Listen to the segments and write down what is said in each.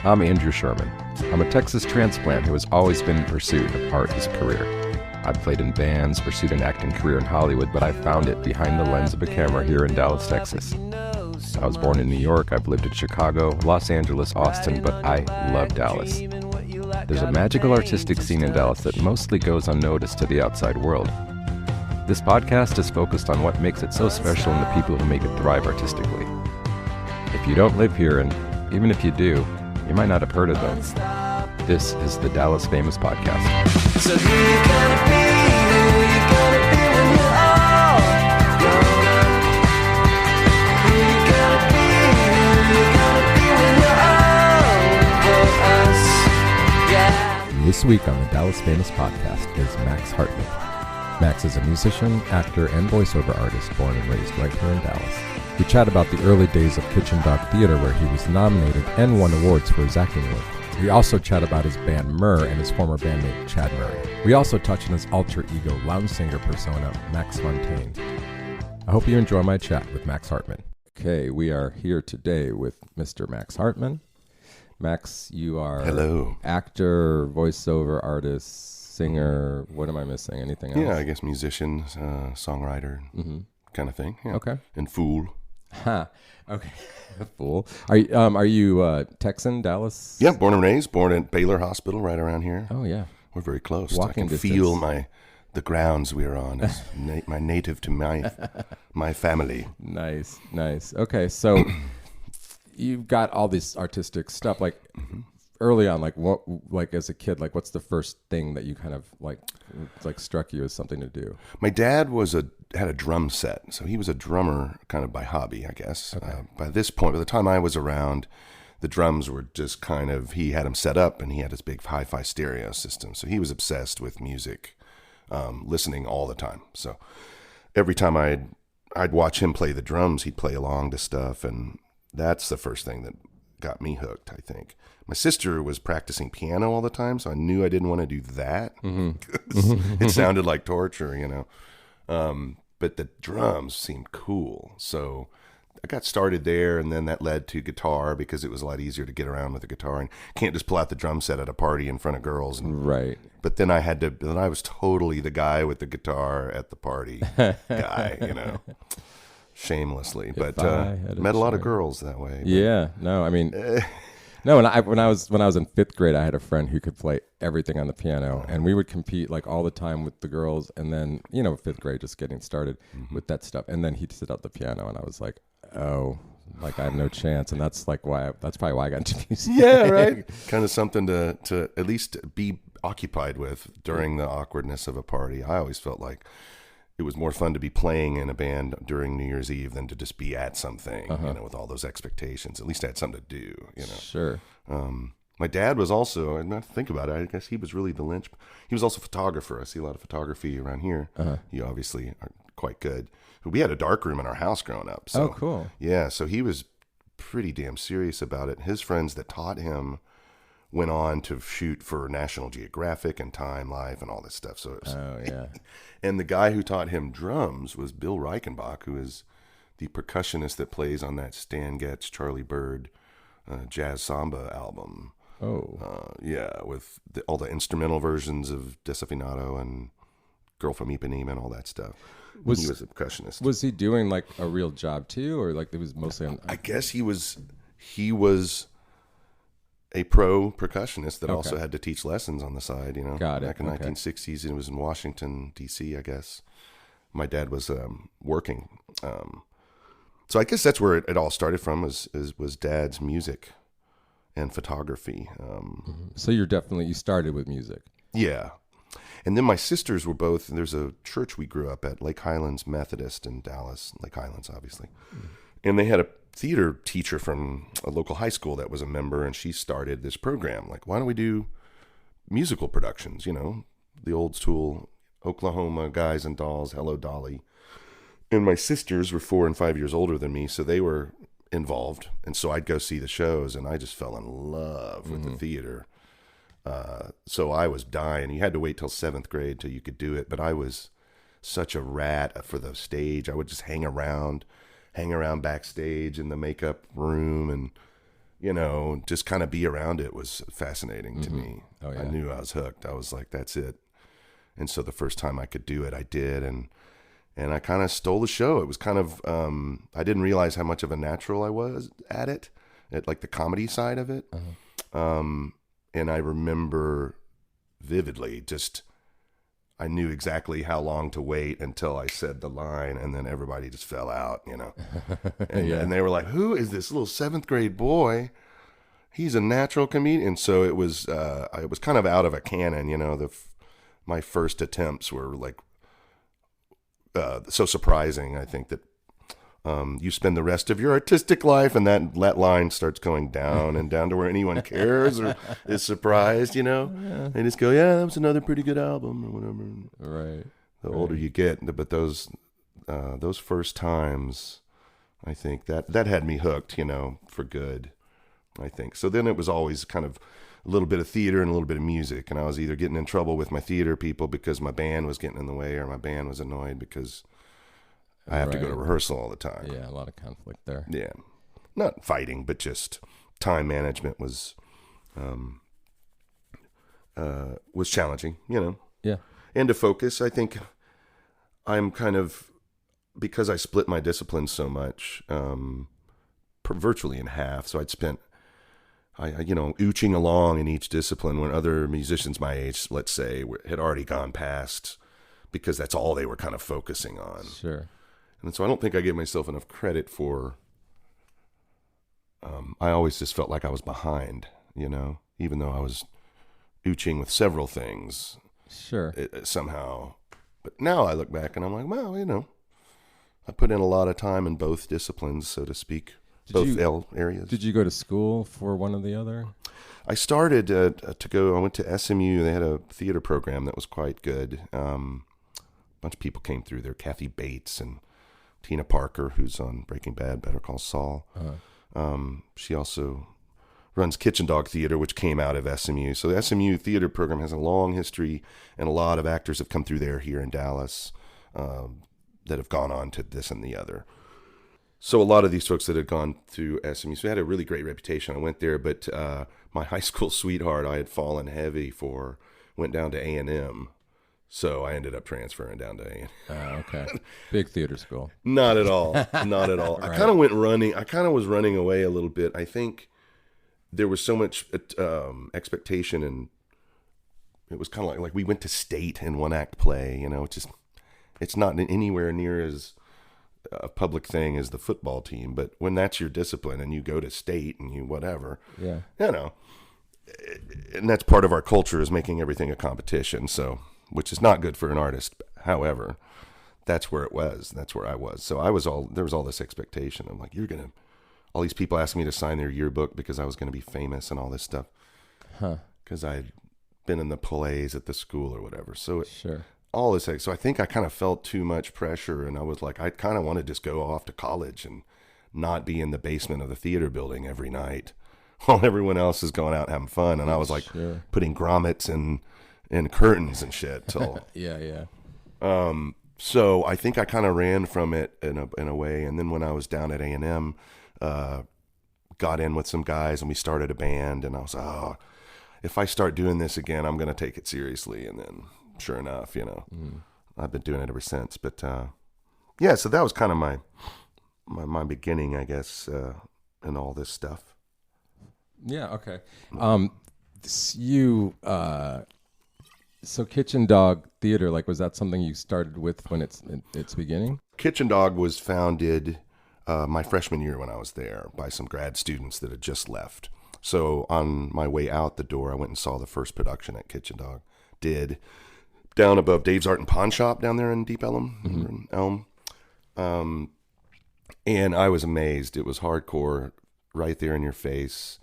I'm Andrew Sherman. I'm a Texas transplant who has always been in pursuit of art as a career. I've played in bands, pursued an acting career in Hollywood, but I found it behind the lens of a camera here in Dallas, Texas. I was born in New York, I've lived in Chicago, Los Angeles, Austin, but I love Dallas. There's a magical artistic scene in Dallas that mostly goes unnoticed to the outside world. This podcast is focused on what makes it so special and the people who make it thrive artistically. If you don't live here, and even if you do, you might not have heard of them. This is the Dallas Famous Podcast. So who you gonna be? Who you gonna be when you're all grown up? Who you gonna be? Who you gonna be when you're over us? Yeah. This week on the Dallas Famous Podcast is Max Hartman. Max is a musician, actor, and voiceover artist born and raised right here in Dallas. We chat about the early days of Kitchen Dog Theater, where he was nominated and won awards for his acting work. We also chat about his band Murr and his former bandmate Chad Murray. We also touch on his alter ego lounge singer persona, Max Fontaine. I hope you enjoy my chat with Max Hartman. Okay, we are here today with Mr. Max Hartman. Max, you are Hello. Actor, voiceover artist, singer. What am I missing? Anything else? Yeah, I guess musician, songwriter, kind of thing. Yeah. Okay. And fool. Ha. Okay. Fool. Are you Texan, Dallas? Yeah, born and raised. Born at Baylor Hospital, right around here. Oh yeah. We're very close. Walking I can distance. feel the grounds we are on. It's my native to my family. Nice. Okay, so you've got all this artistic stuff. Like early on, like as a kid, like what's the first thing that you kind of like struck you as something to do? My dad had a drum set, so he was a drummer kind of by hobby, I guess. Okay. By this point, by the time I was around, the drums were just kind of, he had them set up and he had his big hi-fi stereo system. So he was obsessed with music, listening all the time. So every time I'd watch him play the drums, he'd play along to stuff. And that's the first thing that got me hooked, I think. My sister was practicing piano all the time, so I knew I didn't want to do that. It sounded like torture, you know. But the drums seemed cool. So I got started there, and then that led to guitar because it was a lot easier to get around with the guitar. And can't just pull out the drum set at a party in front of girls. Right. But then I was totally the guy with the guitar at the party guy, you know, shamelessly. But met a lot of girls that way. But, yeah. No, I mean... No, when I was in fifth grade, I had a friend who could play everything on the piano, and we would compete like all the time with the girls. And then, you know, fifth grade, just getting started with that stuff. And then he'd sit at the piano, and I was like, oh, like I have no chance. And that's probably why I got into music. Yeah, right. Kind of something to at least be occupied with during the awkwardness of a party. I always felt like it was more fun to be playing in a band during New Year's Eve than to just be at something, you know, with all those expectations. At least I had something to do, you know. Sure. My dad was also, and not to think about it, I guess he was really the linch. He was also a photographer. I see a lot of photography around here. You obviously are quite good. We had a dark room in our house growing up. So, oh, cool. Yeah, so he was pretty damn serious about it. His friends that taught him went on to shoot for National Geographic and Time Life and all this stuff. So it was, Oh, yeah. and the guy who taught him drums was Bill Reichenbach, who is the percussionist that plays on that Stan Getz, Charlie Bird jazz samba album. Oh. Yeah, with all the instrumental versions of Desafinado and Girl from Ipanema and all that stuff. He was a percussionist. Was he doing like a real job too, or like it was mostly on? I guess he was a pro percussionist that also had to teach lessons on the side, you know. Got it. Back in the 1960s, it was in Washington, D.C., I guess. My dad was working. So I guess that's where it all started from, was Dad's music and photography. So you started with music. Yeah. And then my sisters were both, there's a church we grew up at, Lake Highlands Methodist in Dallas, Lake Highlands, obviously. And they had a theater teacher from a local high school that was a member, and she started this program. Like, why don't we do musical productions, you know, the old school Oklahoma Guys and Dolls, Hello Dolly. And my sisters were 4 and 5 years older than me, so they were involved. And so I'd go see the shows, and I just fell in love with the theater. So I was dying. You had to wait till 7th grade till you could do it, but I was such a rat for the stage. I would just hang around backstage in the makeup room and just kind of be around it was fascinating to me. Oh, yeah. I knew I was hooked. I was like, that's it. And so the first time I could do it, I did. And I kind of stole the show. It was kind of, I didn't realize how much of a natural I was at it, at like the comedy side of it. And I remember vividly I knew exactly how long to wait until I said the line, and then everybody just fell out, and they were like, who is this little 7th grade boy? He's a natural comedian. So it was, I was kind of out of a cannon, my first attempts were like, so surprising. I think that, you spend the rest of your artistic life, and that line starts going down and down to where anyone cares or is surprised, They just go, yeah, that was another pretty good album or whatever. Right. The older you get, but those first times, I think that had me hooked, for good, I think. So then it was always kind of a little bit of theater and a little bit of music, and I was either getting in trouble with my theater people because my band was getting in the way, or my band was annoyed because I have to go to rehearsal all the time. Yeah, a lot of conflict there. Yeah. Not fighting, but just time management was challenging, Yeah. And to focus, I think I'm kind of, because I split my disciplines so much, virtually in half. So I'd spent, ooching along in each discipline when other musicians my age, let's say, had already gone past, because that's all they were kind of focusing on. Sure. And so I don't think I gave myself enough credit for, I always just felt like I was behind, even though I was ooching with several things. Sure. It somehow. But now I look back and I'm like, well, I put in a lot of time in both disciplines, so to speak, areas. Did you go to school for one or the other? I started I went to SMU. They had a theater program that was quite good. A bunch of people came through there, Kathy Bates and Tina Parker, who's on Breaking Bad, Better Call Saul. She also runs Kitchen Dog Theater, which came out of SMU. So the SMU theater program has a long history, and a lot of actors have come through there here in Dallas that have gone on to this and the other. So a lot of these folks that had gone through SMU, so they had a really great reputation. I went there, but my high school sweetheart I had fallen heavy for went down to A&M. So I ended up transferring down to A&M. Okay. Big theater school. Not at all. Not at all. Right. I kind of went running. I kind of was running away a little bit. I think there was so much expectation, and it was kind of like we went to state in one act play. It's not anywhere near as a public thing as the football team. But when that's your discipline and you go to state and you whatever, yeah, and that's part of our culture, is making everything a competition. So, which is not good for an artist. However, that's where it was. That's where I was. So there was all this expectation. I'm like, all these people asking me to sign their yearbook because I was going to be famous and all this stuff. Because I'd been in the plays at the school or whatever. So sure. All this. So I think I kind of felt too much pressure, and I was like, I kind of want to just go off to college and not be in the basement of the theater building every night while everyone else is going out having fun. And I was like putting grommets and curtains and shit till yeah. So I think I kind of ran from it in a way, and then when I was down at A&M, got in with some guys and we started a band, and I was if I start doing this again, I'm going to take it seriously. And then sure enough, I've been doing it ever since. But so that was kind of my beginning, I guess, in all this stuff. Yeah. Okay. So Kitchen Dog Theater, was that something you started with when its beginning? Kitchen Dog was founded my freshman year when I was there by some grad students that had just left. So on my way out the door, I went and saw the first production at Kitchen Dog did down above Dave's Art and Pawn Shop down there in Deep Elm. And I was amazed. It was hardcore, right there in your face.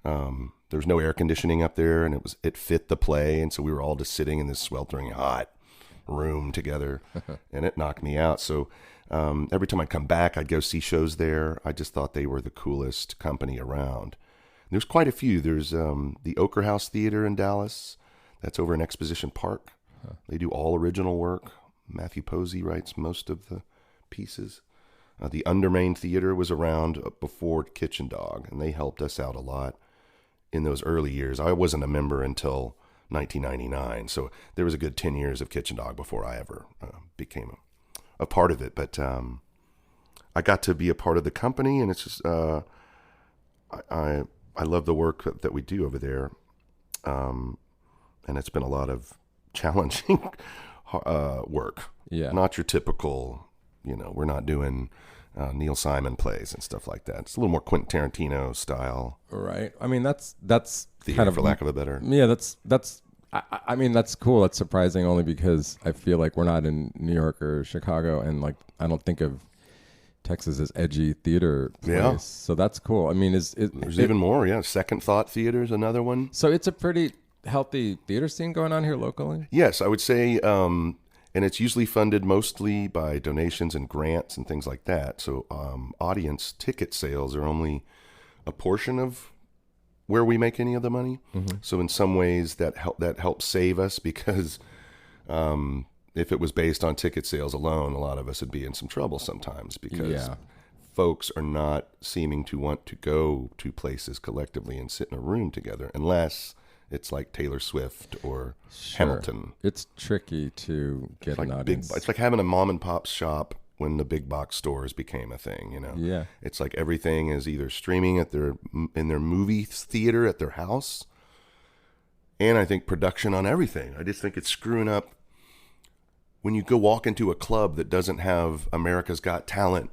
There was no air conditioning up there, and it fit the play, and so we were all just sitting in this sweltering hot room together, and it knocked me out. So every time I'd come back, I'd go see shows there. I just thought they were the coolest company around. There's quite a few. There's the Ochre House Theater in Dallas. That's over in Exposition Park. They do all original work. Matthew Posey writes most of the pieces. The Undermain Theater was around before Kitchen Dog, and they helped us out a lot in those early years. I wasn't a member until 1999, so there was a good 10 years of Kitchen Dog before I ever became a part of it. But I got to be a part of the company, and it's just I love the work that we do over there, and it's been a lot of challenging work. Yeah. Not your typical, we're not doing Neil Simon plays and stuff like that. It's a little more Quentin Tarantino style. Right. I mean, that's Theater, kind of, for lack of a better. Yeah, I mean, that's cool. That's surprising only because I feel like we're not in New York or Chicago, and like I don't think of Texas as edgy theater place. Yeah. So that's cool. I mean, There's even more. Yeah, Second Thought Theater is another one. So it's a pretty healthy theater scene going on here locally? Yes, I would say, and it's usually funded mostly by donations and grants and things like that. So audience ticket sales are only a portion of where we make any of the money. Mm-hmm. So in some ways that helps save us, because if it was based on ticket sales alone, a lot of us would be in some trouble sometimes, because folks are not seeming to want to go to places collectively and sit in a room together unless it's like Taylor Swift or Hamilton. It's tricky to get an audience. It's like having a mom and pop shop when the big box stores became a thing, Yeah. It's like everything is either streaming in their movie theater at their house, and I think production on everything. I just think it's screwing up when you go walk into a club that doesn't have America's Got Talent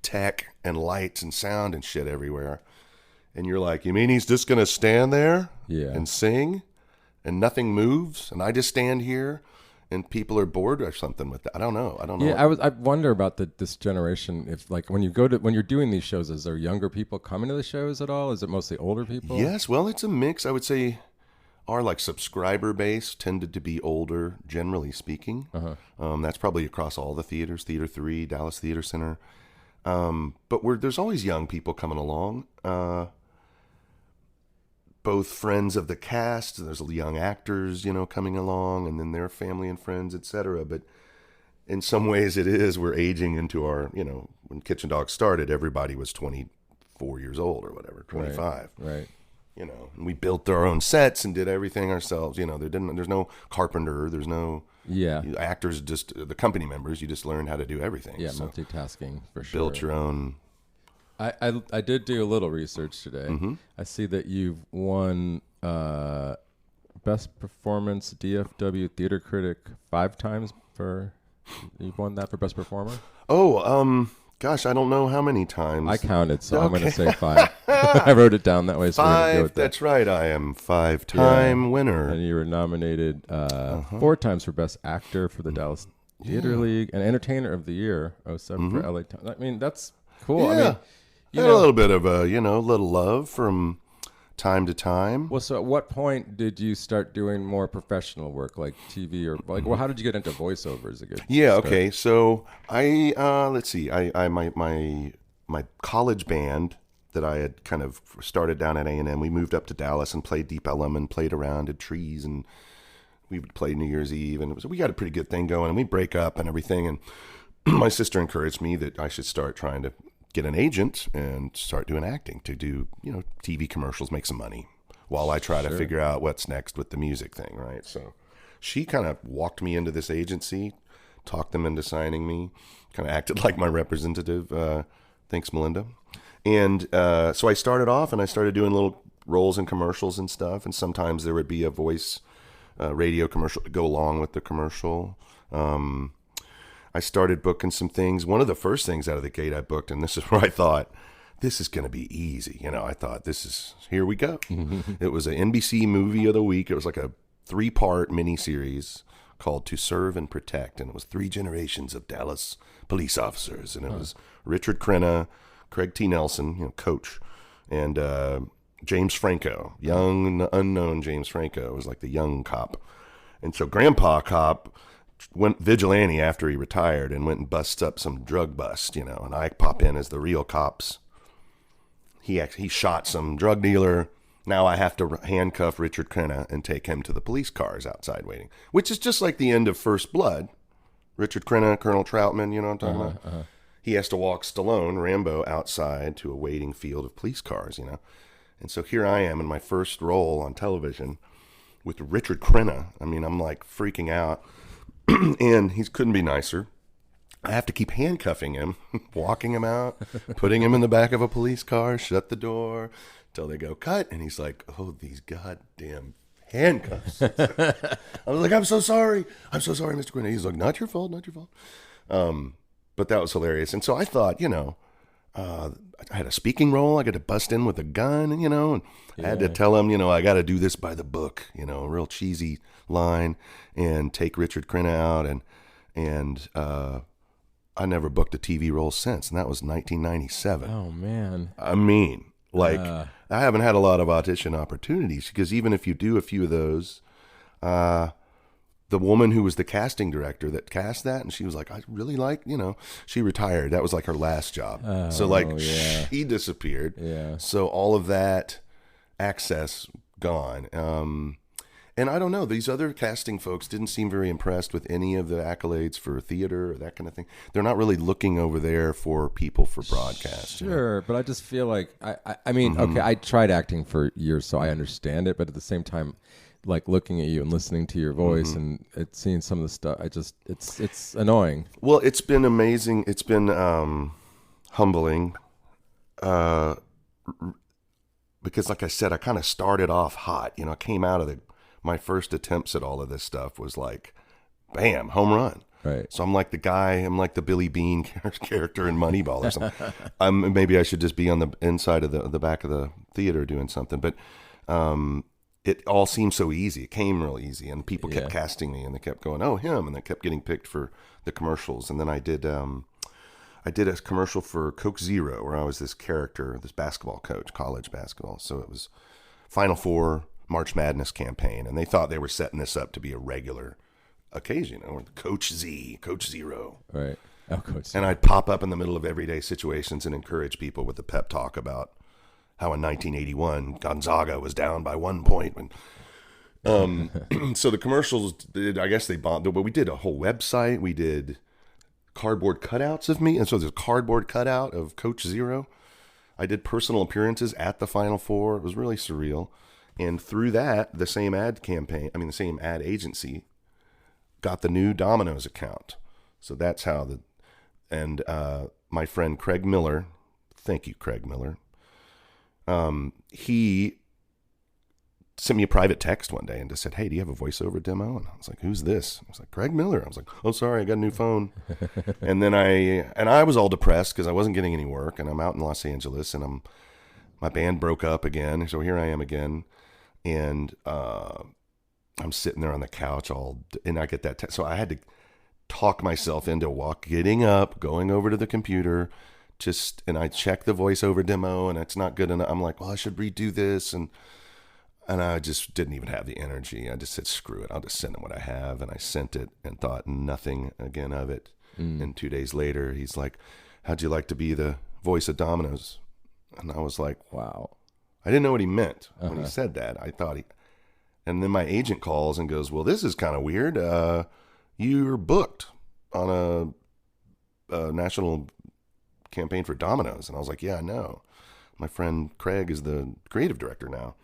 tech and lights and sound and shit everywhere. And you're like, you mean he's just going to stand there and sing and nothing moves? And I just stand here and people are bored or something with that. I don't know. Yeah, I wonder about this generation. If like when you're doing these shows, is there younger people coming to the shows at all? Is it mostly older people? Yes. Well, it's a mix. I would say our like subscriber base tended to be older, generally speaking. Uh-huh. That's probably across all the theaters, Theater 3, Dallas Theater Center. But there's always young people coming along. Both friends of the cast, there's young actors, coming along, and then their family and friends, etc. But in some ways we're aging into our, when Kitchen Dog started, everybody was 24 years old or whatever, 25. Right. And we built our own sets and did everything ourselves. There's no carpenter, there's no actors, just the company members. You just learn how to do everything. Yeah, so multitasking for sure. Built your own. I did do a little research today. Mm-hmm. I see that you've won Best Performance DFW Theater Critic 5 times you've won that for Best Performer? Oh, gosh, I don't know how many times. I counted, so I'm going to say 5. I wrote it down that way. So 5, that's right. I am 5-time winner. And you were nominated 4 times for Best Actor for the Dallas Theater League and Entertainer of the Year 07 for LA Times. I mean, that's cool. Yeah. I mean, a little bit of a, little love from time to time. Well, so at what point did you start doing more professional work, like TV or like? Well, how did you get into voiceover? Is a good start? Okay. So I let's see. My college band that I had kind of started down at A&M. We moved up to Dallas and played Deep Ellum and played around at Trees, and we would play New Year's Eve, and we got a pretty good thing going. And we break up and everything, and my sister encouraged me that I should start trying to get an agent and start doing acting to do, TV commercials, make some money while I try to figure out what's next with the music thing, right? So she kind of walked me into this agency, talked them into signing me, kind of acted like my representative. Thanks, Melinda. And so I started off and I started doing little roles in commercials and stuff. And sometimes there would be a voice radio commercial to go along with the commercial. I started booking some things. One of the first things out of the gate I booked, and this is where I thought, this is going to be easy. I thought, here we go. It was an NBC movie of the week. It was like a 3-part miniseries called To Serve and Protect. And it was 3 generations of Dallas police officers. And it was Richard Crenna, Craig T. Nelson, coach, and James Franco, young, unknown James Franco was like the young cop. And so Grandpa Cop went vigilante after he retired and went and busts up some drug bust, and I pop in as the real cops. He shot some drug dealer. Now I have to handcuff Richard Crenna and take him to the police cars outside waiting, which is just like the end of First Blood. Richard Crenna, Colonel Troutman, you know what I'm talking about? he has to walk Stallone, Rambo, outside to a waiting field of police cars, you know. And so here I am in my first role on television with Richard Crenna. I mean, I'm like freaking out. And he couldn't be nicer. I have to keep handcuffing him, walking him out, putting him in the back of a police car, shut the door till they go cut. And he's like, oh, these goddamn handcuffs. I was like, I'm so sorry, Mr. Crenna. He's like, not your fault. But that was hilarious. And so I thought, you know, I had a speaking role. I got to bust in with a gun, and, you know, and I had to tell him, you know, I got to do this by the book, you know, a real cheesy line, and take Richard Crenna out. And I never booked a TV role since, and that was 1997. Oh, man. I mean, like, I haven't had a lot of audition opportunities, because even if you do a few of those, the woman who was the casting director that cast that, and she was like, I really like, you know, she retired. That was like her last job. So like she disappeared. Yeah. So all of that access gone. And I don't know, these other casting folks didn't seem very impressed with any of the accolades for theater or that kind of thing. They're not really looking over there for people for broadcast. Sure, you know? but I just feel like, I mean, okay, I tried acting for years, so I understand it, but at the same time, like looking at you and listening to your voice and seeing some of the stuff, it's annoying. Well, it's been amazing. It's been humbling, because like I said, I kind of started off hot. You know, I came out of my first attempts at all of this stuff was like, bam, home run. Right. So I'm like the Billy Bean character in Moneyball or something. Maybe I should just be on the inside of the back of the theater doing something, but it all seemed so easy. It came real easy, and people kept casting me, and they kept going, oh, him, and they kept getting picked for the commercials. And then I did a commercial for Coke Zero, where I was this character, this basketball coach, college basketball. So it was Final Four March Madness campaign, and they thought they were setting this up to be a regular occasion, you know, Coach Zero. Right. Oh, Coach And I'd pop up in the middle of everyday situations and encourage people with the pep talk about how in 1981 Gonzaga was down by 1 point. And so the commercials, I guess they bombed, but we did a whole website. We did cardboard cutouts of me. And so there's a cardboard cutout of Coach Zero. I did personal appearances at the Final Four. It was really surreal. And through that, the same ad agency got the new Domino's account. So that's how my friend Craig Miller, thank you, Craig Miller, he sent me a private text one day and just said, hey, do you have a voiceover demo? And I was like, who's this? I was like, Craig Miller. I was like, oh, sorry, I got a new phone. And then I was all depressed because I wasn't getting any work, and I'm out in Los Angeles, and my band broke up again. So here I am again. And I'm sitting there on the couch and I get that text. So I had to talk myself into getting up, going over to the computer, and I checked the voiceover demo, and it's not good enough. I'm like, well, I should redo this. And I just didn't even have the energy. I just said, screw it. I'll just send him what I have. And I sent it and thought nothing again of it. And 2 days later, he's like, how'd you like to be the voice of Domino's? And I was like, wow. I didn't know what he meant when he said that. I thought and then my agent calls and goes, well, this is kind of weird. You're booked on a national campaign for Domino's. And I was like, yeah, I know. My friend Craig is the creative director now.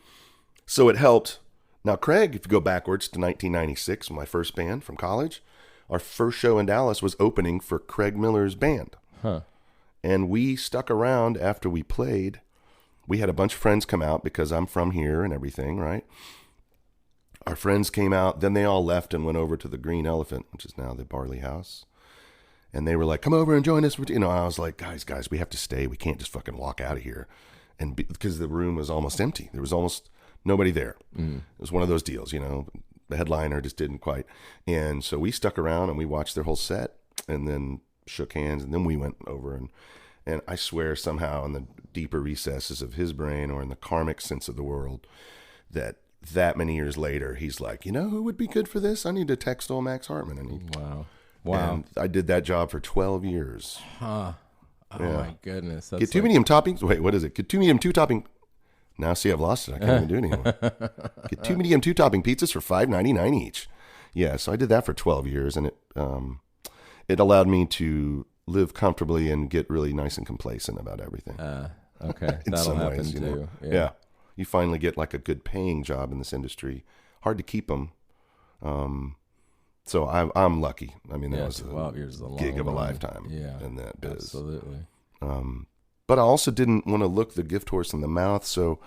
So it helped. Now, Craig, if you go backwards to 1996, my first band from college, our first show in Dallas was opening for Craig Miller's band. Huh. And we stuck around after we played. We had a bunch of friends come out because I'm from here and everything, right? Our friends came out. Then they all left and went over to the Green Elephant, which is now the Barley House. And they were like, come over and join us. You know, I was like, guys, we have to stay. We can't just fucking walk out of here. And because the room was almost empty. There was almost nobody there. It was one of those deals, you know. The headliner just didn't quite. And so we stuck around and we watched their whole set and then shook hands. And then we went over and I swear somehow in the deeper recesses of his brain or in the karmic sense of the world that many years later, he's like, you know who would be good for this? I need to text old Max Hartman. And Wow. And I did that job for 12 years. Huh. Oh, Yeah. my goodness. That's Get two medium toppings. Wait, what is it? Get two medium two topping. Now, see, I've lost it. I can't even do it anymore. Get two medium two topping pizzas for $5.99 each. Yeah, so I did that for 12 years, and it allowed me to live comfortably and get really nice and complacent about everything. Okay, In that'll some happen ways, too. Yeah. You finally get like a good paying job in this industry. Hard to keep them. So I'm lucky. I mean, that was 12 years is a long gig of a run. lifetime Yeah, in that biz. absolutely. But I also didn't want to look the gift horse in the mouth, so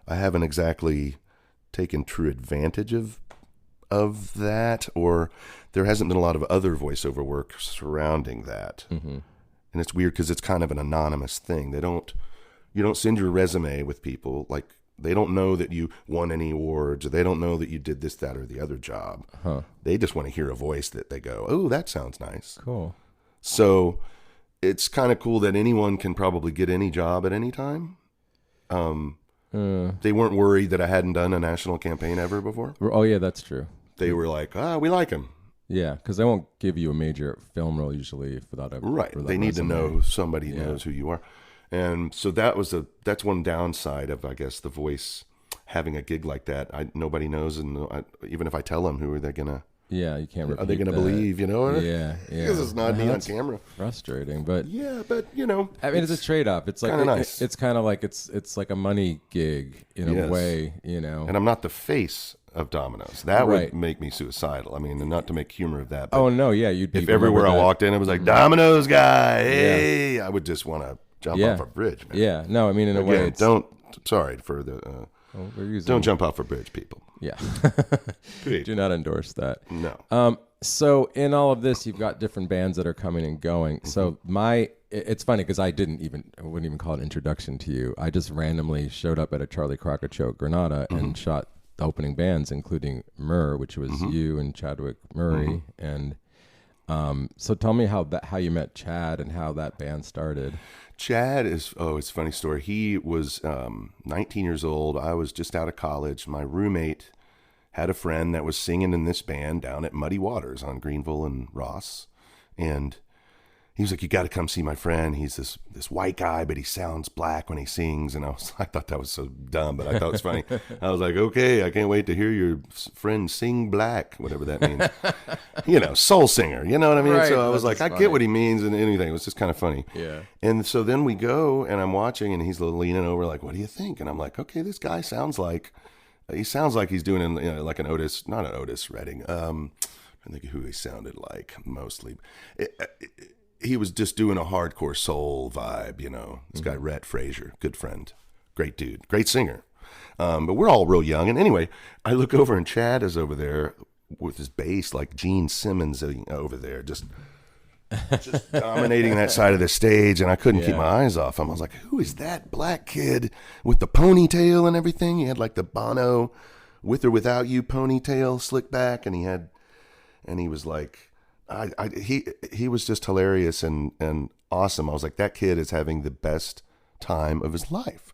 I haven't exactly taken true advantage of that, or there hasn't been a lot of other voiceover work surrounding that. Mm-hmm. And it's weird because it's kind of an anonymous thing. You don't send your resume with people, like they don't know that you won any awards, or they don't know that you did this, that, or the other job. Huh. They just want to hear a voice that they go, oh, that sounds nice. Cool. So it's kind of cool that anyone can probably get any job at any time. They weren't worried that I hadn't done a national campaign ever before. Oh yeah, that's true. They were like, we like him. Yeah, because they won't give you a major film role usually without a Right. without They need to resume. know somebody knows who you are. And so that's one downside of, I guess, the voice having a gig like that. Nobody knows, and even if I tell them, who are they gonna? Yeah, you can't. Are they repeat gonna that. believe? You know? Yeah, yeah. Because it's not me on That's camera. frustrating, but Yeah, but you know, I mean, it's a trade-off. It's like kinda nice. it's kind of like it's like a money gig in a Yes. way, you know. and I'm not the face of Domino's. That Right. would make me suicidal. I mean, and not to make humor of that. But Oh no, yeah, you'd be if everywhere I remembered that- walked in, it was like Domino's guy. Hey, I would just want to jump Yeah. off a bridge, man. Yeah, no, I mean in a way, Again, it's sorry for the. we're using, Don't jump off a bridge, people. Yeah, Please. do not endorse that. No. So in all of this, you've got different bands that are coming and going. Mm-hmm. So it's funny because I wouldn't even call it an introduction to you. I just randomly showed up at a Charlie Crockett show at Granada Mm-hmm. and shot the opening bands, including Murr, which was you and Chadwick Murray. Mm-hmm. And so tell me how you met Chad and how that band started. Chad it's a funny story. He was 19 years old. I was just out of college. My roommate had a friend that was singing in this band down at Muddy Waters on Greenville and Ross. And he was like, you got to come see my friend. He's this white guy, but he sounds black when he sings. And I thought that was so dumb, but I thought it was funny. I was like, okay, I can't wait to hear your friend sing black, whatever that means. Soul singer, you know what I mean? Right, So I was that's like, I funny. get what he means and anything. It was just kind of funny. Yeah. And so then we go and I'm watching and he's leaning over like, what do you think? And I'm like, okay, this guy sounds like he's doing like not an Otis Redding. I think who he sounded like mostly. He was just doing a hardcore soul vibe, This guy, Rhett Frazier, good friend, great dude, great singer. But we're all real young. And anyway, I look over and Chad is over there with his bass, like Gene Simmons over there, just dominating that side of the stage. And I couldn't keep my eyes off him. I was like, who is that black kid with the ponytail and everything? He had like the Bono With or Without You ponytail slick back. And he was like, he was just hilarious and awesome. I was like, that kid is having the best time of his life.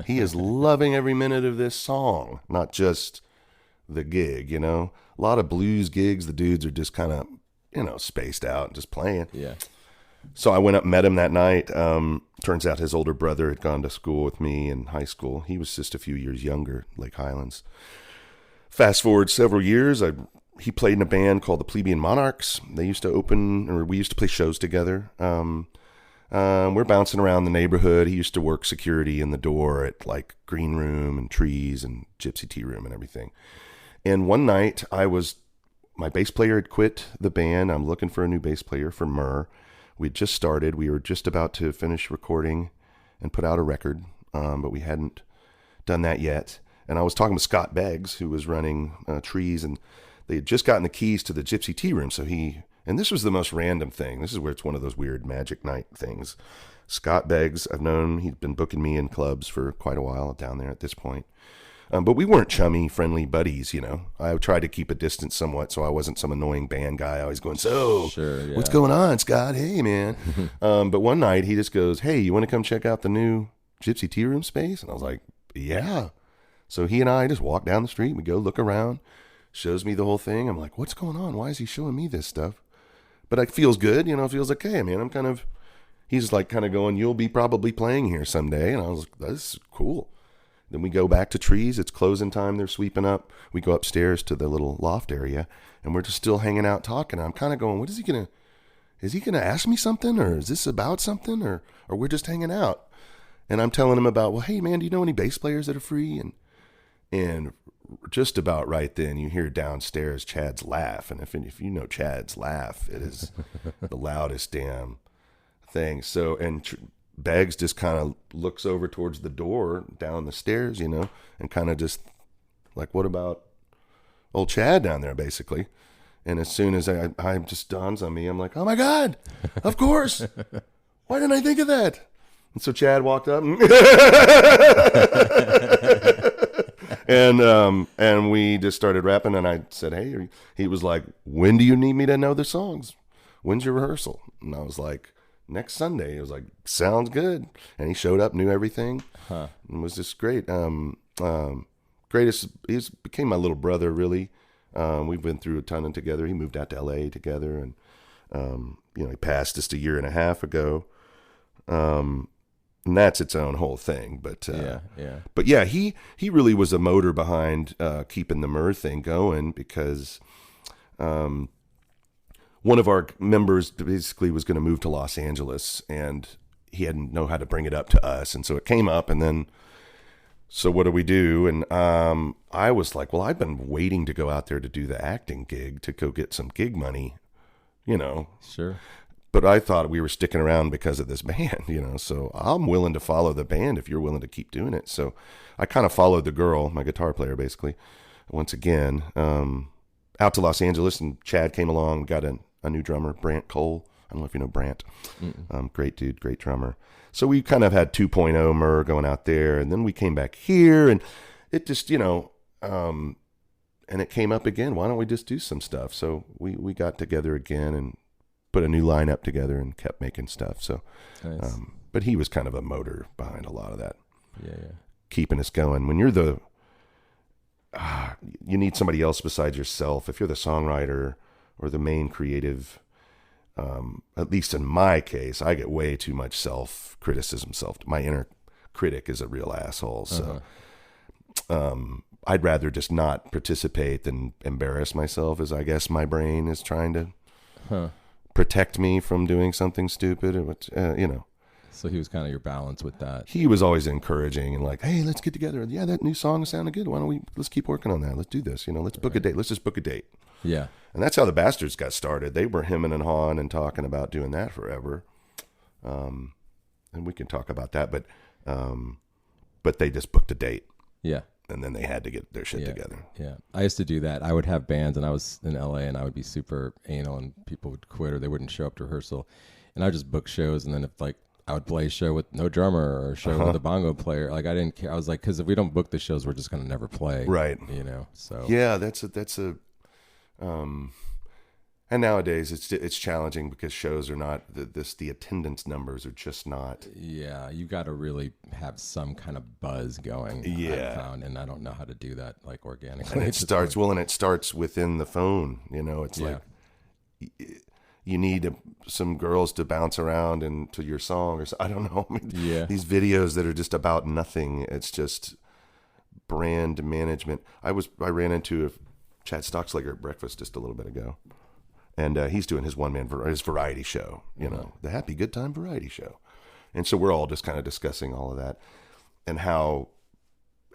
He is loving every minute of this song, not just the gig, A lot of blues gigs, the dudes are just kind of, spaced out and just playing. Yeah. So I went up and met him that night. Turns out his older brother had gone to school with me in high school. He was just a few years younger, Lake Highlands. Fast forward several years, he played in a band called the Plebeian Monarchs. We used to play shows together. We're bouncing around the neighborhood. He used to work security in the door at like Green Room and Trees and Gypsy Tea Room and everything. And one night my bass player had quit the band. I'm looking for a new bass player for Murr. We'd just started. We were just about to finish recording and put out a record, but we hadn't done that yet. And I was talking with Scott Beggs, who was running Trees, and they had just gotten the keys to the Gypsy Tea Room. So and this was the most random thing. This is where it's one of those weird magic night things. Scott Beggs, I've known, he'd been booking me in clubs for quite a while down there at this point. But we weren't chummy, friendly buddies, I tried to keep a distance somewhat, so I wasn't some annoying band guy always going, what's going on, Scott? Hey, man. But one night he just goes, hey, you want to come check out the new Gypsy Tea Room space? And I was like, yeah. So he and I just walk down the street. We go look around, shows me the whole thing. I'm like, what's going on? Why is he showing me this stuff? But it feels good, it feels like, hey, man, he's like kind of going, you'll be probably playing here someday. And I was like, this is cool. Then we go back to Trees. It's closing time. They're sweeping up. We go upstairs to the little loft area, and we're just still hanging out talking. I'm kind of going, is he going to ask me something, or is this about something, or we're just hanging out? And I'm telling him about, well, hey man, do you know any bass players that are free? And just about right then, you hear downstairs Chad's laugh. And if you know Chad's laugh, it is the loudest damn thing. So, and Beggs just kind of looks over towards the door down the stairs, you know, and kind of just like, what about old Chad down there, basically? And as soon as I just dawns on me, I'm like, oh my God, of course. Why didn't I think of that? And so Chad walked up and we just started rapping, and I said, hey, he was like, when do you need me to know the songs? When's your rehearsal? And I was like, next Sunday. He was like, sounds good. And he showed up, knew everything. And it was just great. He became my little brother, really. We've been through a ton of together. He moved out to LA together, and he passed just a year and a half ago. And that's its own whole thing. But But yeah, he really was a motor behind keeping the Myrrh thing going, because one of our members basically was going to move to Los Angeles, and he hadn't know how to bring it up to us, and so it came up, and then, so what do we do? And I was like, well, I've been waiting to go out there to do the acting gig, to go get some gig money, you know. Sure. But I thought we were sticking around because of this band, you know, so I'm willing to follow the band if you're willing to keep doing it. So I kind of followed the girl, my guitar player, basically, once again, out to Los Angeles, and Chad came along, got a new drummer, Brant Cole. I don't know if you know Brant. Great dude, great drummer. So we kind of had 2.0 Myrrh going out there, and then we came back here, and it just, you know, and it came up again. Why don't we just do some stuff? So we got together again and put a new lineup together and kept making stuff. So, nice. But he was kind of a motor behind a lot of that. Yeah. Keeping us going. When you're you need somebody else besides yourself. If you're the songwriter or the main creative, at least in my case, I get way too much self-criticism. My inner critic is a real asshole. So I'd rather just not participate than embarrass myself, as I guess my brain is trying to protect me from doing something stupid, which, you know. So he was kind of your balance with that. He was always encouraging and like, hey, let's get together. Yeah, that new song sounded good. Why don't let's keep working on that. Let's do this. You know, let's book a date. Let's just book a date. Yeah. And that's how the Bastards got started. They were hemming and hawing and talking about doing that forever. And we can talk about that, but they just booked a date. Yeah. And then they had to get their shit together. Yeah. I used to do that. I would have bands, and I was in LA, and I would be super anal, and people would quit or they wouldn't show up to rehearsal. And I would just book shows, and then if like I would play a show with no drummer or a show with a bongo player, like I didn't care. I was like, because if we don't book the shows, we're just going to never play. Right. You know, so. Yeah, that's a and nowadays it's challenging because shows are not the attendance numbers are just not. Yeah, you got to really have some kind of buzz going. Yeah, I found, and I don't know how to do that like organically. And it starts within the phone. You know, it's like you need some girls to bounce around into your song, or I don't know. I mean, these videos that are just about nothing. It's just brand management. I ran into Chad Stocksliger at breakfast just a little bit ago. And he's doing his his variety show, you know, the Happy Good Time variety show. And so we're all just kind of discussing all of that and how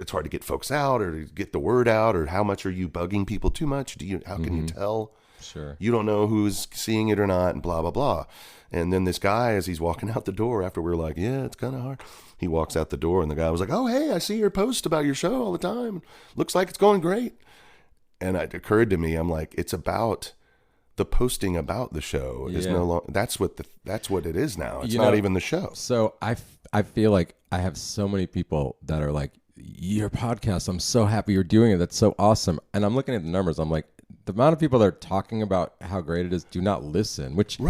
it's hard to get folks out or to get the word out, or how much are you bugging people too much? How can you tell? Sure. You don't know who's seeing it or not, and blah, blah, blah. And then this guy, as he's walking out the door after we're like, yeah, it's kind of hard. He walks out the door, and the guy was like, oh, hey, I see your post about your show all the time. Looks like it's going great. And it occurred to me, I'm like, it's about the posting about the show is no longer. That's what it is now. It's not even the show. So I feel like I have so many people that are like, your podcast, I'm so happy you're doing it. That's so awesome. And I'm looking at the numbers. I'm like, the amount of people that are talking about how great it is do not listen, which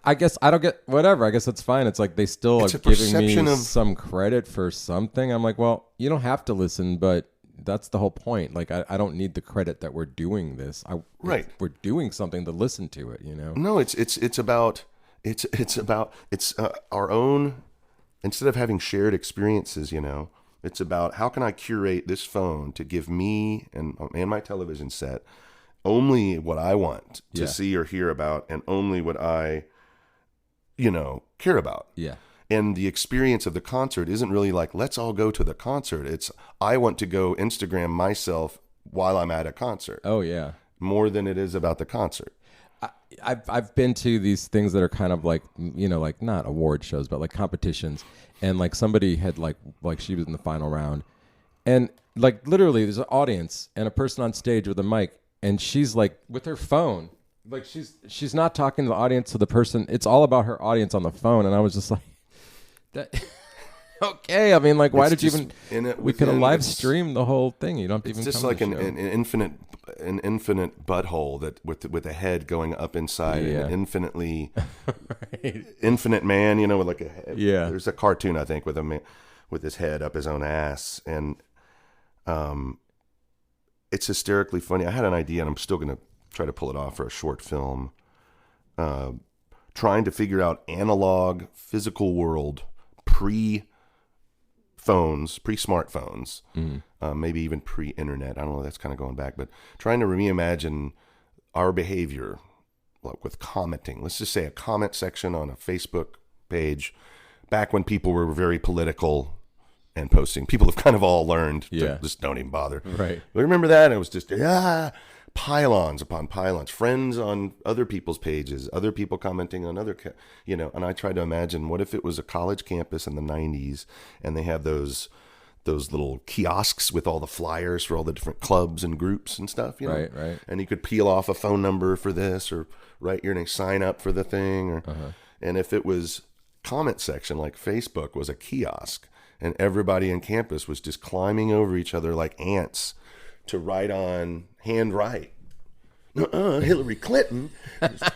I guess I don't get. Whatever. I guess that's fine. It's like they still are giving me some credit for something. I'm like, well, you don't have to listen, but that's the whole point. Like, I don't need the credit that we're doing this. We're doing something to listen to it, you know? No, it's about our own, instead of having shared experiences, you know, it's about how can I curate this phone to give me and my television set only what I want to see or hear about, and only what I care about. Yeah. And the experience of the concert isn't really like, let's all go to the concert. It's, I want to go Instagram myself while I'm at a concert. Oh, yeah. More than it is about the concert. I've been to these things that are kind of like, like not award shows, but like competitions. And like somebody had like she was in the final round. And like literally there's an audience and a person on stage with a mic. And she's like with her phone. Like she's not talking to the audience, to the person. It's all about her audience on the phone. And I was just like, that... Okay, I mean, like, why did you even? We could have live streamed the whole thing. You don't even. It's just come like to the an infinite butthole that with a head going up inside, Yeah. and infinitely infinite man. With like a head. Yeah. There's a cartoon I think with a man with his head up his own ass, and it's hysterically funny. I had an idea, and I'm still gonna try to pull it off for a short film. Trying to figure out analog physical world pre-smartphones, maybe even pre-internet. I don't know, that's kind of going back, but trying to reimagine our behavior, like with commenting. Let's just say a comment section on a Facebook page, back when people were very political and posting. People have kind of all learned to just don't even bother. Right. But remember that? It was just, pylons upon pylons, friends on other people's pages, other people commenting on other, and I tried to imagine, what if it was a college campus in the 90s and they have those little kiosks with all the flyers for all the different clubs and groups and stuff, Right. And you could peel off a phone number for this or write your name, sign up for the thing. Or, and if it was comment section, like Facebook was a kiosk and everybody in campus was just climbing over each other like ants to write on handwrite. Hillary Clinton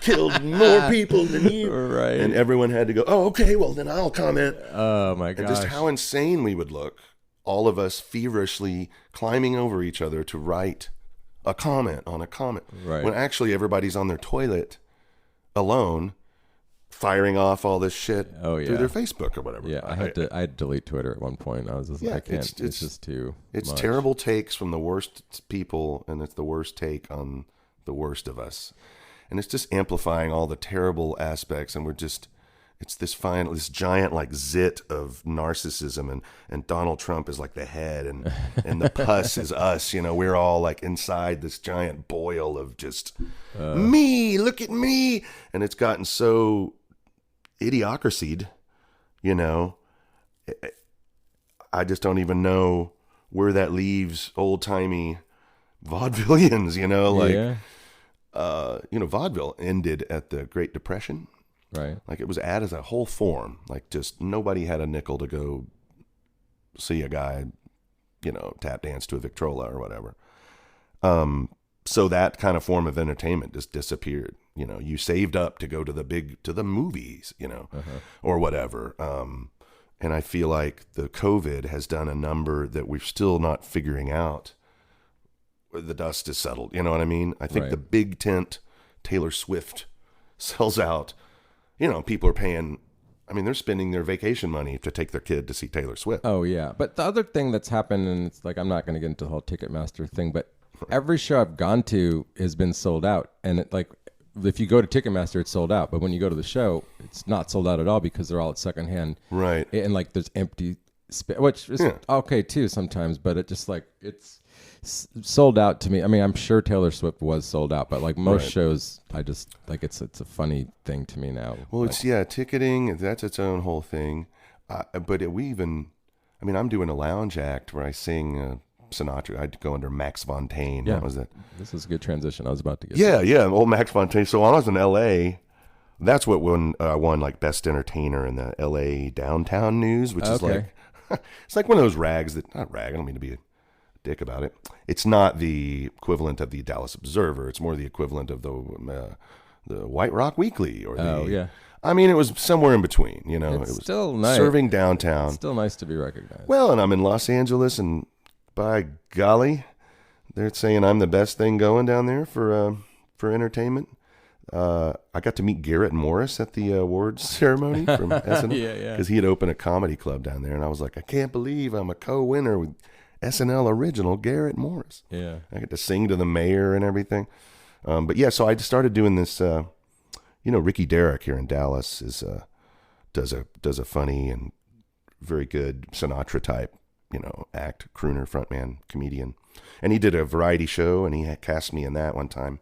killed more people than you. Right. And everyone had to go, oh, okay, well, then I'll comment. Oh, my gosh. And just how insane we would look, all of us feverishly climbing over each other to write a comment on a comment. Right. When actually everybody's on their toilet alone, firing off all this shit through their Facebook or whatever. Yeah, I had to delete Twitter at one point. I was just like, I can't. It's just too. It's much. terrible takes from the worst people, and it's the worst take on the worst of us, and it's just amplifying all the terrible aspects. And it's this giant like zit of narcissism, and Donald Trump is like the head, and the pus is us. We're all like inside this giant boil of just me. Look at me, and it's gotten so idiocracied, I just don't even know where that leaves old-timey vaudevillians, vaudeville ended at the Great Depression. Right. Like it was as a whole form, like just nobody had a nickel to go see a guy, tap dance to a Victrola or whatever. So that kind of form of entertainment just disappeared. You saved up to go to the movies, or whatever. And I feel like the COVID has done a number that we're still not figuring out. The dust is settled. You know what I mean? I think the big tent Taylor Swift sells out. People are paying. I mean, they're spending their vacation money to take their kid to see Taylor Swift. Oh, yeah. But the other thing that's happened, and it's like, I'm not going to get into the whole Ticketmaster thing, but every show I've gone to has been sold out. And it, like, if you go to Ticketmaster, it's sold out. But when you go to the show, it's not sold out at all because they're all at secondhand. Right. And like, there's empty space, which is okay too sometimes, but it just like, it's sold out to me. I mean, I'm sure Taylor Swift was sold out, but like most shows, I just like, it's a funny thing to me now. Well, it's ticketing. That's its own whole thing. But I'm doing a lounge act where I sing Sinatra. I'd go under Max Fontaine. Yeah. What was that? This is a good transition. I was about to get old Max Fontaine. So when I was in L.A., that's what won like Best Entertainer in the L.A. Downtown News, which is like, it's like one of those rags that, not rag, I don't mean to be a dick about it. It's not the equivalent of the Dallas Observer. It's more the equivalent of the White Rock Weekly or I mean, it was somewhere in between, It was still nice. Serving downtown. It's still nice to be recognized. Well, and I'm in Los Angeles, and by golly, they're saying I'm the best thing going down there for entertainment. I got to meet Garrett Morris at the awards ceremony from SNL. Because he had opened a comedy club down there, and I was like, I can't believe I'm a co-winner with SNL original Garrett Morris. Yeah. I got to sing to the mayor and everything. So I started doing this, Ricky Derrick here in Dallas is does a funny and very good Sinatra type, act, crooner, frontman, comedian. And he did a variety show, and he had cast me in that one time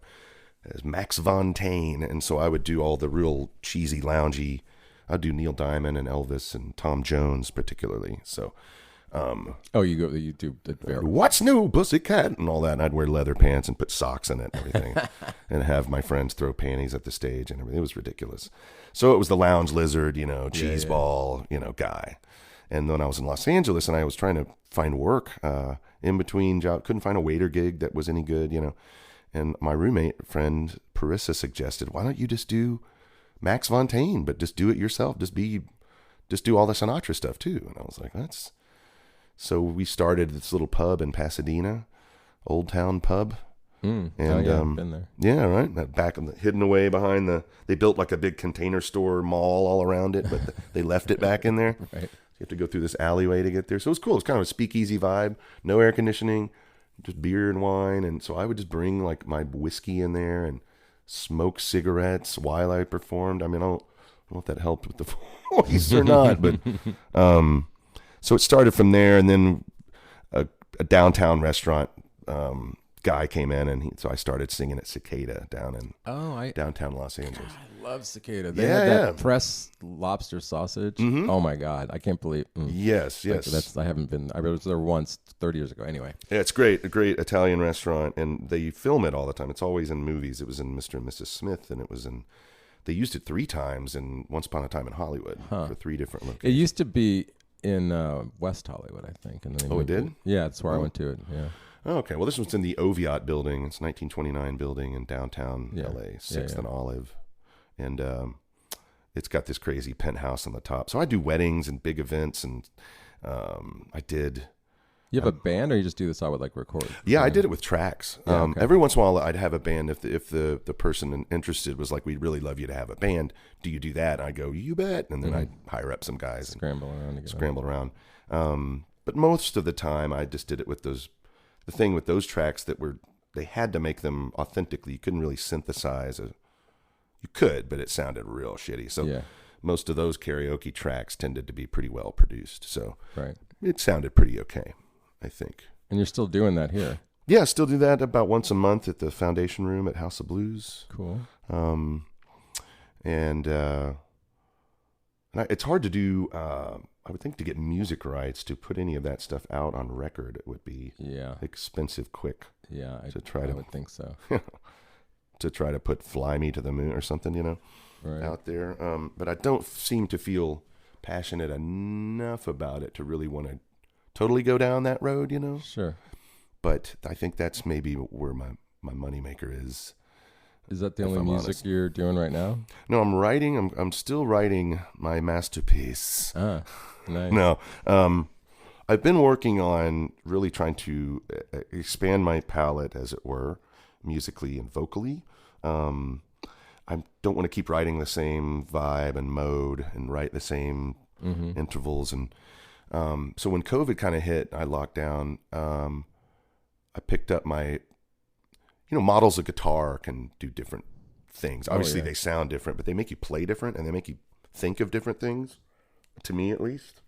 as Max Fontaine. And so I would do all the real cheesy, loungy. I'd do Neil Diamond and Elvis and Tom Jones particularly. So, you do the very. What's new, pussycat, and all that. And I'd wear leather pants and put socks in it and everything, and have my friends throw panties at the stage and everything. It was ridiculous. So it was the lounge lizard, cheese ball, guy. And then I was in Los Angeles, and I was trying to find work in between jobs. Couldn't find a waiter gig that was any good, And my roommate friend Parissa suggested, why don't you just do Max Fontaine, but just do it yourself. Just do all the Sinatra stuff too. And I was like, So we started this little pub in Pasadena, Old Town Pub. And I've been there. Yeah, right. That back hidden away behind they built like a big container store mall all around it, but they left it back in there. Right. You have to go through this alleyway to get there. So it was cool. It's kind of a speakeasy vibe. No air conditioning, just beer and wine. And so I would just bring like my whiskey in there and smoke cigarettes while I performed. I mean, I don't know if that helped with the voice or not, but so it started from there. And then a downtown restaurant guy came in, and so I started singing at Cicada down in downtown Los Angeles. I love Cicada. They had that pressed lobster sausage. Mm-hmm. Oh my God, I can't believe. Yes. I haven't been. I was there once 30 years ago. Anyway, yeah, it's great. A great Italian restaurant, and they film it all the time. It's always in movies. It was in Mr. and Mrs. Smith, and it was in. They used it 3 times in Once Upon a Time in Hollywood for 3 different locations. It used to be in West Hollywood, I think. And then it did? Yeah, that's where I went to it. Yeah. Oh, okay. Well, this was in the Oviatt building. It's 1929 building in downtown LA, 6th and Olive. And it's got this crazy penthouse on the top. So I do weddings and big events, and I did. You have a band, or you just do this out with like record? Yeah, I did it with tracks. Okay. Every once in a while, I'd have a band. If the person interested was like, we'd really love you to have a band. Do you do that? And I go, you bet. And then I'd hire up some guys. Scramble around. But most of the time, I just did it with those. The thing with those tracks they had to make them authentically. You couldn't really synthesize. You could, but it sounded real shitty. So most of those karaoke tracks tended to be pretty well produced. So it sounded pretty okay, I think. And you're still doing that here? Yeah, I still do that about once a month at the Foundation Room at House of Blues. Cool. And it's hard to do. I would think to get music rights to put any of that stuff out on record, it would be expensive quick. Yeah, I would think so. To try to put "Fly Me to the Moon" or something, out there. But I don't seem to feel passionate enough about it to really want to totally go down that road, Sure. But I think that's maybe where my moneymaker is. Is that the only music you're doing right now? No, I'm writing. I'm still writing my masterpiece. Ah, nice. No, I've been working on really trying to expand my palette, as it were, musically and vocally. I don't want to keep writing the same vibe and mode and write the same intervals. And so when COVID kind of hit, I locked down. I picked up my, models of guitar can do different things. Obviously, they sound different, but they make you play different, and they make you think of different things, to me at least.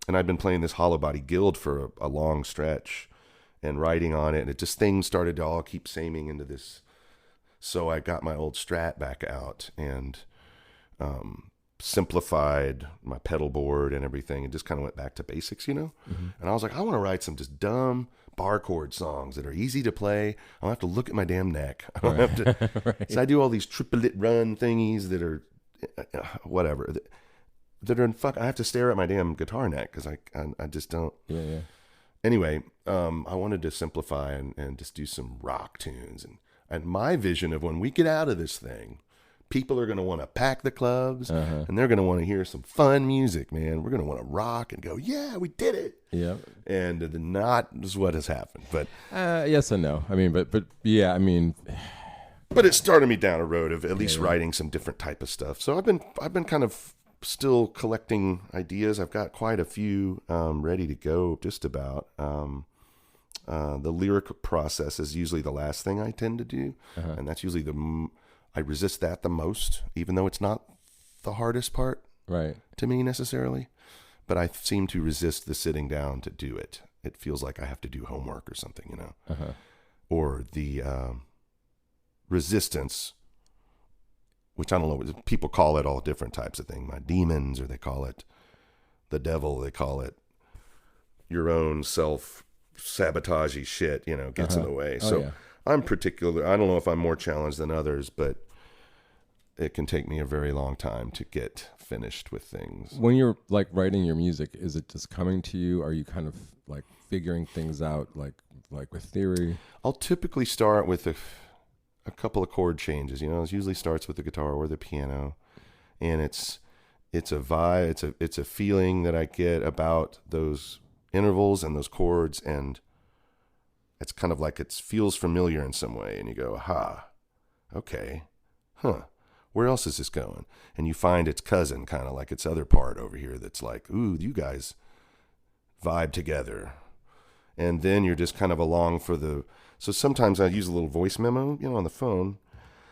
And I've been playing this hollow body guild for a long stretch and writing on it, and things started to all keep saming into this. So I got my old Strat back out and simplified my pedal board and everything, and just kind of went back to basics, And I was like, I want to write some just dumb bar chord songs that are easy to play. I don't have to look at my damn neck. I don't have to. So I do all these triplet run thingies that are whatever. That are I have to stare at my damn guitar neck because I just don't. Yeah. Anyway, I wanted to simplify and just do some rock tunes, and my vision of when we get out of this thing, people are going to want to pack the clubs, and they're going to want to hear some fun music, man. We're going to want to rock and go, yeah, we did it. Yeah. And not is what has happened, but yes and no. I mean, but yeah, I mean, but it started me down a road of at least writing some different type of stuff. So I've been kind of still collecting ideas. I've got quite a few ready to go, just about. The lyric process is usually the last thing I tend to do, and that's usually I resist that the most, even though it's not the hardest part. Right. to me necessarily, but I seem to resist the sitting down to do it. It feels like I have to do homework or something, you know, or the resistance, which I don't know, people call it all different types of things. My demons, or they call it the devil, they call it your own self-sabotagey shit, you know, gets in the way. Oh, So yeah. I'm particular. I don't know if I'm more challenged than others, but it can take me a very long time to get finished with things. When you're like writing your music, is it just coming to you? Are you kind of like figuring things out, like with theory? I'll typically start with a couple of chord changes. You know, it usually starts with the guitar or the piano, and it's a vibe. It's a feeling that I get about those intervals and those chords, and it's kind of like it feels familiar in some way, and you go, "Ha, okay, huh." Where else is this going? And you find its cousin, kind of like its other part over here that's like, ooh, you guys vibe together. And then you're just kind of along for the... So sometimes I use a little voice memo, you know, on the phone.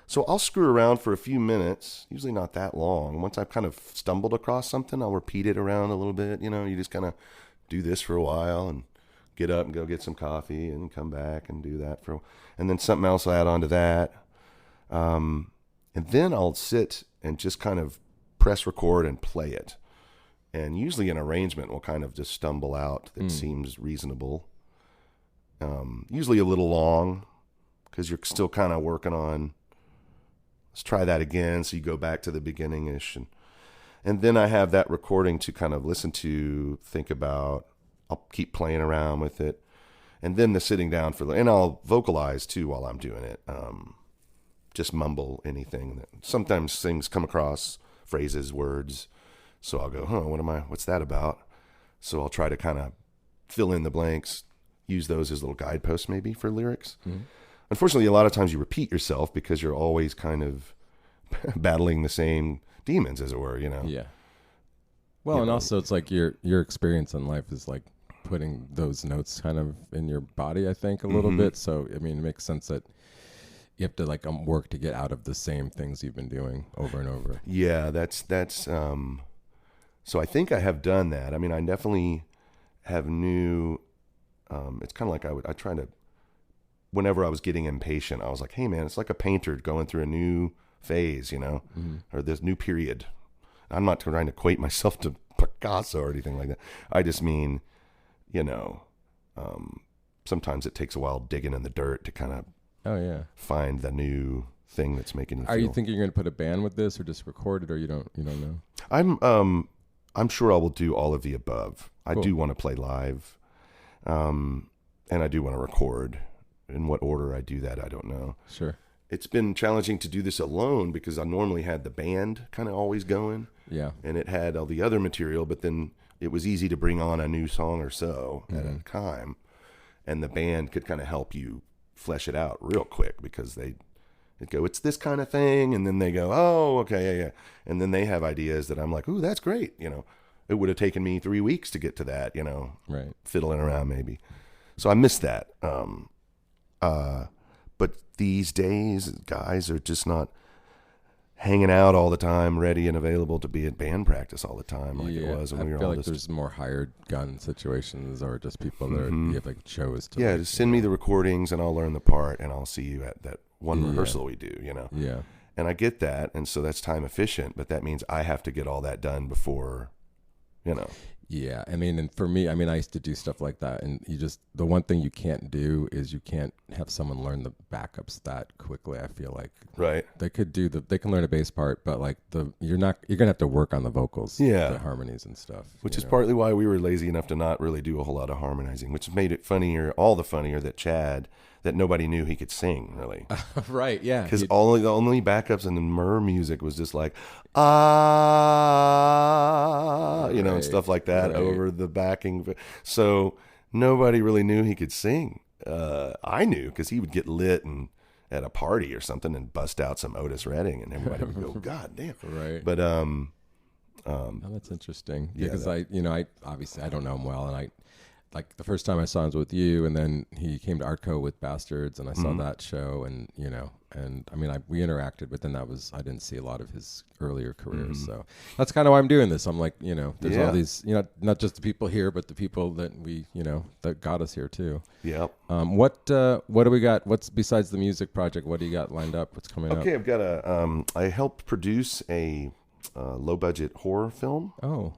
So I'll screw around for a few minutes, usually not that long. Once I've kind of stumbled across something, I'll repeat it around a little bit. You know, you just kind of do this for a while and get up and go get some coffee and come back and do that for... And then something else I'll add on to that. And then I'll sit and just kind of press record and play it. And usually an arrangement will kind of just stumble out that seems reasonable. Usually a little long because you're still kind of working on, let's try that again. So you go back to the beginning-ish. And then I have that recording to kind of listen to, think about. I'll keep playing around with it. And then the sitting down and I'll vocalize too while I'm doing it. Just mumble anything. Sometimes things come across, phrases, words. So I'll go, what's that about? So I'll try to kind of fill in the blanks, use those as little guideposts maybe for lyrics. Mm-hmm. Unfortunately, a lot of times you repeat yourself because you're always kind of battling the same demons, as it were, you know? Yeah. Well, and also it's like your experience in life is like putting those notes kind of in your body, I think, a little bit. So, I mean, it makes sense that you have to like work to get out of the same things you've been doing over and over. Yeah, that's so I think I have done that. I mean, I definitely have new, it's kind of like I try to, whenever I was getting impatient, I was like, hey man, it's like a painter going through a new phase, you know, or this new period. I'm not trying to equate myself to Picasso or anything like that. I just mean, you know, sometimes it takes a while digging in the dirt to kind of find the new thing that's making you feel. Are you thinking you're going to put a band with this or just record it, or you don't know? I'm sure I will do all of the above. Cool. I do want to play live. And I do want to record. In what order I do that, I don't know. Sure. It's been challenging to do this alone because I normally had the band kind of always going. Yeah. And it had all the other material, but then it was easy to bring on a new song or so at a time. And the band could kind of help you flesh it out real quick because they'd go, it's this kind of thing. And then they go, oh, okay, yeah. And then they have ideas that I'm like, ooh, that's great. You know, it would have taken me 3 weeks to get to that, you know, right. Fiddling around maybe. So I miss that. But these days, guys are just not hanging out all the time, ready and available to be at band practice all the time like it was when we were all I feel like there's more hired gun situations or just people that you have like chose to. Yeah, just send me the recordings and I'll learn the part and I'll see you at that one rehearsal we do, you know? Yeah. And I get that, and so that's time efficient, but that means I have to get all that done before, you know. Yeah, I mean, and for me, I mean, I used to do stuff like that, and the one thing you can't do is you can't have someone learn the backups that quickly. I feel like right, they can learn a bass part, but like you're gonna have to work on the vocals, the harmonies and stuff, which is partly why we were lazy enough to not really do a whole lot of harmonizing, which made it all the funnier that nobody knew he could sing, really. Right, yeah. Because the only backups in the Murr music was just like, you know, and stuff like that over the backing. So nobody really knew he could sing. I knew because he would get lit and at a party or something and bust out some Otis Redding and everybody would go, God damn. Right. But, oh, that's interesting. Because I obviously I don't know him well, and like the first time I saw him was with you, and then he came to Artco with Bastards, and I saw that show, and and I mean, we interacted, but then I didn't see a lot of his earlier careers, so that's kind of why I'm doing this. I'm like, there's all these, not just the people here, but the people that we, that got us here too. Yep. What do we got? What's besides the music project? What do you got lined up? What's coming up? Okay, I've got I helped produce a low budget horror film. Oh,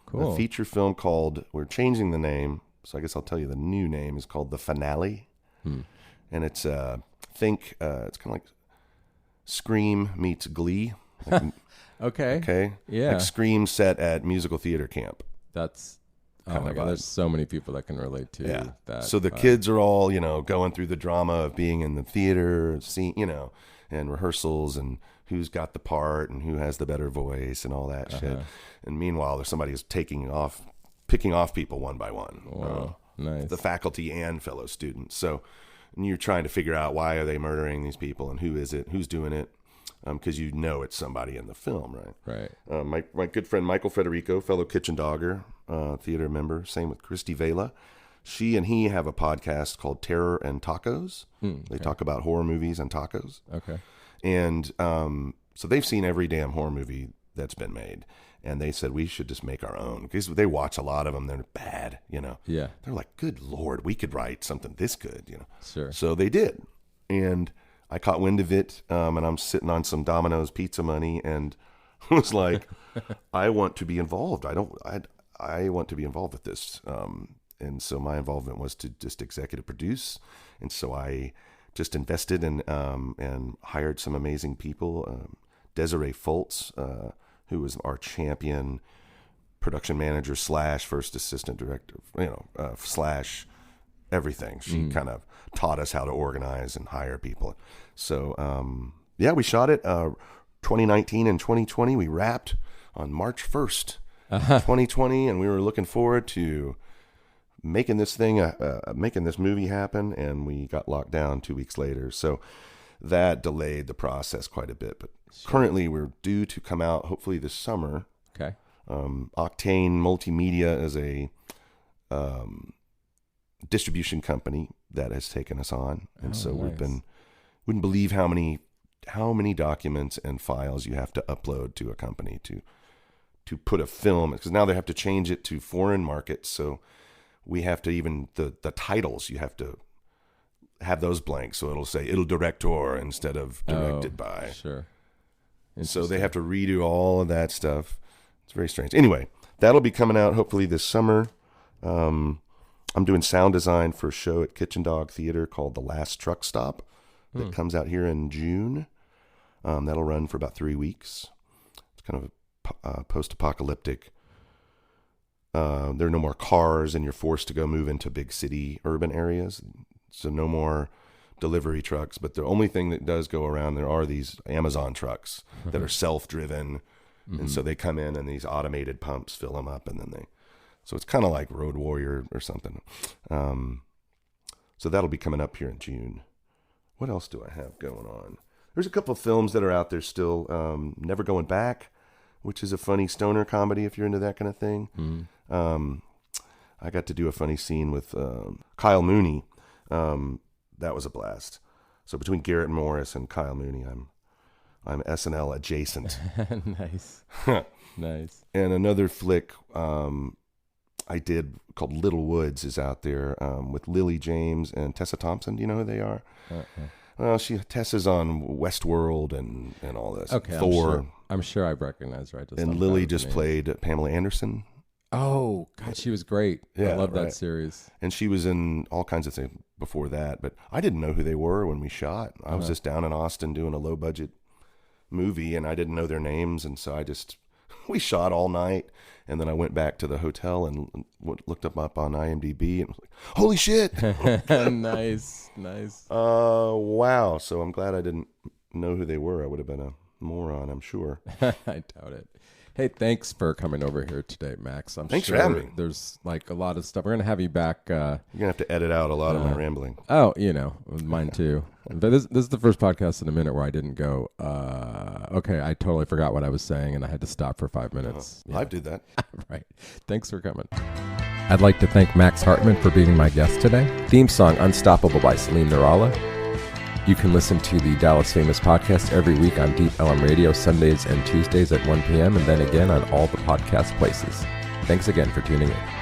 cool. A feature film called, we're changing the name, so I guess I'll tell you the new name is called The Finale. And it's, it's kind of like Scream meets Glee. Like, Okay. okay? Yeah. Like Scream set at musical theater camp. That's, oh Kind my of God, vibe. there's so many people that can relate to that. So the kids are all, going through the drama of being in the theater, and rehearsals and who's got the part and who has the better voice and all that shit. And meanwhile, there's somebody who's picking off people one by one. Wow, nice. The faculty and fellow students. So and you're trying to figure out why are they murdering these people and who is it, who's doing it, because it's somebody in the film, right? Right. My good friend Michael Federico, fellow Kitchen Dogger, theater member. Same with Christy Vela. She and he have a podcast called Terror and Tacos. They talk about horror movies and tacos. Okay. And so they've seen every damn horror movie that's been made. And they said, we should just make our own. Because they watch a lot of them. They're bad, Yeah. They're like, good Lord, we could write something this good, Sure. So they did. And I caught wind of it. And I'm sitting on some Domino's pizza money and was like, I want to be involved. I want to be involved with this. And so my involvement was to just executive produce. And so I just invested and hired some amazing people. Desiree Foltz, who was our champion production manager / first assistant director, / everything. She kind of taught us how to organize and hire people. So, we shot it 2019 and 2020. We wrapped on March 1st, 2020, and we were looking forward to making this movie happen, and we got locked down 2 weeks later. So that delayed the process quite a bit. But currently we're due to come out hopefully this summer. Okay. Octane Multimedia is a distribution company that has taken us on. And so nice. wouldn't believe how many documents and files you have to upload to a company to put a film, because now they have to change it to foreign markets. So we have to even the titles, you have to have those blanks. So it'll say Il Director instead of directed by. Sure. So they have to redo all of that stuff. It's very strange. Anyway, that'll be coming out hopefully this summer. I'm doing sound design for a show at Kitchen Dog Theater called The Last Truck Stop that comes out here in June. That'll run for about 3 weeks. It's kind of a post-apocalyptic. There are no more cars, and you're forced to go move into big city urban areas. So no more delivery trucks. But the only thing that does go around there are these Amazon trucks that are self-driven. And so they come in and these automated pumps fill them up, and then so it's kind of like Road Warrior or something. So that'll be coming up here in June. What else do I have going on? There's a couple of films that are out there still. Never Going Back, which is a funny stoner comedy if you're into that kind of thing. I got to do a funny scene with Kyle Mooney. That was a blast. So between Garrett Morris and Kyle Mooney, I'm SNL adjacent. Nice. Nice. And another flick I did called Little Woods is out there with Lily James and Tessa Thompson. Do you know who they are? Well, Tessa's on Westworld and all this. Okay. Thor. I'm sure I recognize, right? And Lily just played Pamela Anderson. Oh, God, she was great. Yeah, I love right. that series. And she was in all kinds of things before that, but I didn't know who they were when we shot. I was just down in Austin doing a low budget movie, and I didn't know their names, and so we shot all night, and then I went back to the hotel and looked them up on IMDb and was like, holy shit. Nice. Wow. So I'm glad I didn't know who they were. I would have been a moron, I'm sure. I doubt it. Hey, thanks for coming over here today, Max. Thanks for having me. There's like a lot of stuff. We're going to have you back. You're going to have to edit out a lot of my rambling. Oh, mine too. But this is the first podcast in a minute where I didn't go, okay, I totally forgot what I was saying and I had to stop for 5 minutes. I did that. Right. Thanks for coming. I'd like to thank Max Hartman for being my guest today. Theme song Unstoppable by Celine Nurala. You can listen to the Dallas Famous podcast every week on Deep Ellum Radio, Sundays and Tuesdays at 1 p.m., and then again on all the podcast places. Thanks again for tuning in.